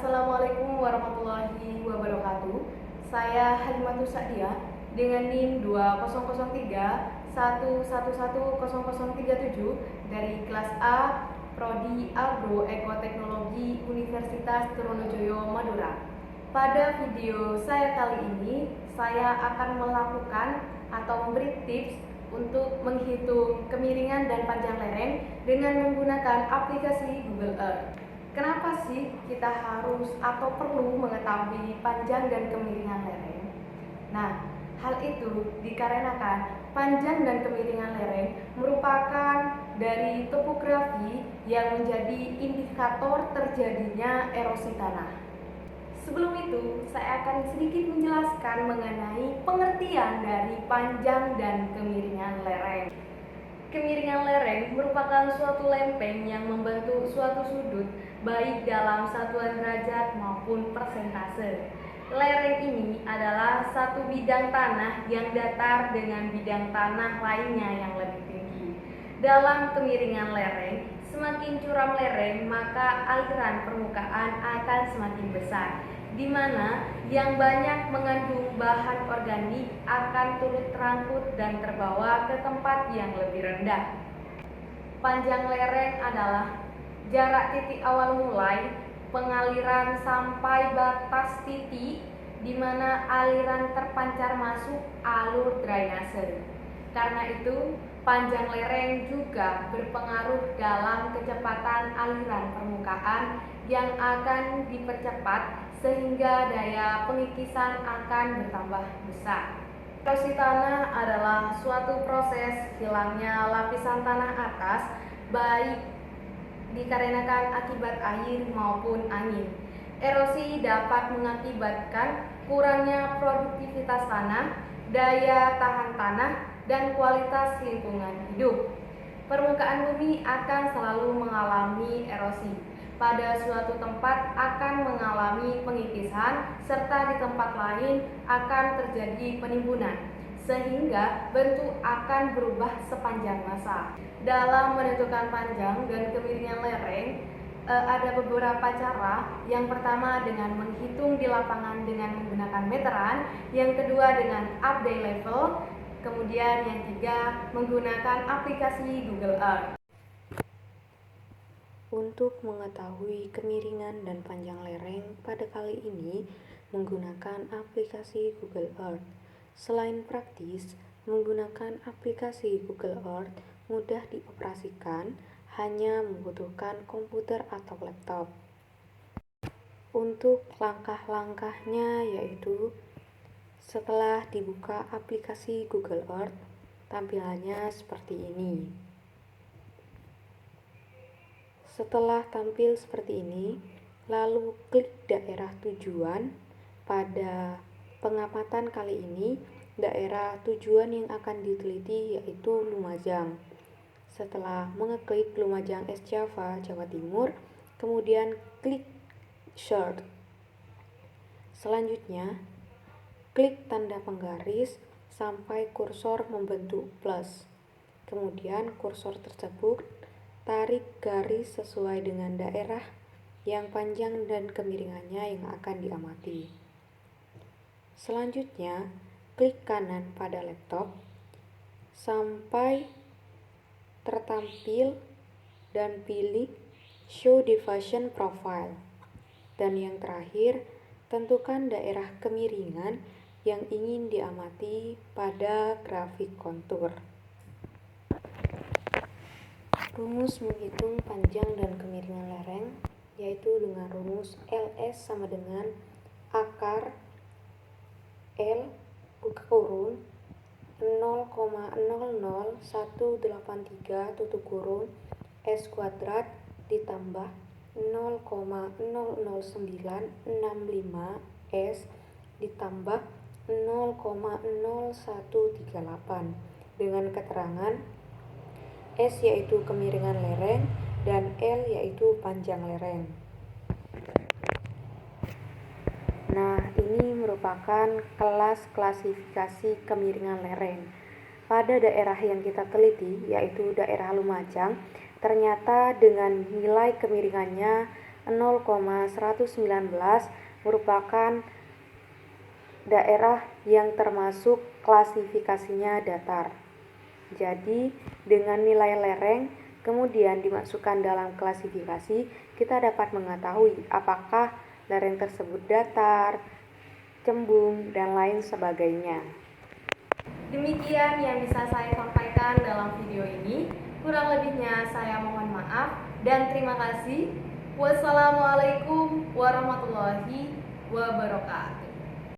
Assalamualaikum warahmatullahi wabarakatuh. Saya Halimatus Sa'diah dengan NIM 2033 dari kelas A Prodi Agro Ekoteknologi Universitas Trunojoyo Madura. Pada video saya kali ini, saya akan melakukan atau memberi tips untuk menghitung kemiringan dan panjang lereng dengan menggunakan aplikasi Google Earth. Kenapa sih kita harus atau perlu mengetahui panjang dan kemiringan lereng? Nah, hal itu dikarenakan panjang dan kemiringan lereng merupakan dari topografi yang menjadi indikator terjadinya erosi tanah. Sebelum itu, saya akan sedikit menjelaskan mengenai pengertian dari panjang dan kemiringan lereng. Kemiringan lereng merupakan suatu lempeng yang membentuk suatu sudut baik dalam satuan derajat maupun persentase. Lereng ini adalah satu bidang tanah yang datar dengan bidang tanah lainnya yang lebih tinggi. Dalam kemiringan lereng, semakin curam lereng maka aliran permukaan akan semakin besar, di mana yang banyak mengandung bahan organik akan turut terangkut dan terbawa ke tempat yang lebih rendah. Panjang lereng adalah jarak titik awal mulai pengaliran sampai batas titik di mana aliran terpancar masuk alur drainase. Karena itu, panjang lereng juga berpengaruh dalam kecepatan aliran permukaan yang akan dipercepat sehingga daya pengikisan akan bertambah besar. Erosi tanah adalah suatu proses hilangnya lapisan tanah atas baik dikarenakan akibat air maupun angin. Erosi dapat mengakibatkan kurangnya produktivitas tanah, daya tahan tanah, dan kualitas lingkungan hidup. Permukaan bumi akan selalu mengalami erosi. Pada suatu tempat akan mengalami pengikisan, serta di tempat lain akan terjadi penimbunan, sehingga bentuk akan berubah sepanjang masa. Dalam menentukan panjang dan kemiringan lereng, ada beberapa cara. Yang pertama dengan menghitung di lapangan dengan menggunakan meteran, yang kedua dengan update level, kemudian yang ketiga menggunakan aplikasi Google Earth. Untuk mengetahui kemiringan dan panjang lereng pada kali ini menggunakan aplikasi Google Earth. Selain praktis, menggunakan aplikasi Google Earth mudah dioperasikan, hanya membutuhkan komputer atau laptop. Untuk langkah-langkahnya yaitu setelah dibuka aplikasi Google Earth, tampilannya seperti ini. Setelah tampil seperti ini, lalu klik daerah tujuan. Pada pengamatan kali ini, daerah tujuan yang akan diteliti yaitu Lumajang. Setelah mengeklik Lumajang East Java, Jawa Timur, kemudian klik Search. Selanjutnya, klik tanda penggaris sampai kursor membentuk plus. Kemudian kursor tersebut tarik garis sesuai dengan daerah yang panjang dan kemiringannya yang akan diamati. Selanjutnya, klik kanan pada laptop sampai tertampil dan pilih Show Division Profile. Dan yang terakhir, tentukan daerah kemiringan yang ingin diamati pada grafik kontur. Rumus menghitung panjang dan kemiringan lereng yaitu dengan rumus LS sama dengan akar L buka kurung 0,00183 tutup kurung S kuadrat ditambah 0,00965 S ditambah 0,0138 dengan keterangan S yaitu kemiringan lereng dan L yaitu panjang lereng. Nah, ini merupakan kelas klasifikasi kemiringan lereng. Pada daerah yang kita teliti, yaitu daerah Lumajang, ternyata dengan nilai kemiringannya 0,119 merupakan daerah yang termasuk klasifikasinya datar. Jadi, dengan nilai lereng kemudian dimasukkan dalam klasifikasi, kita dapat mengetahui apakah lereng tersebut datar, cembung, dan lain sebagainya. Demikian yang bisa saya sampaikan dalam video ini. Kurang lebihnya saya mohon maaf dan terima kasih. Wassalamualaikum warahmatullahi wabarakatuh.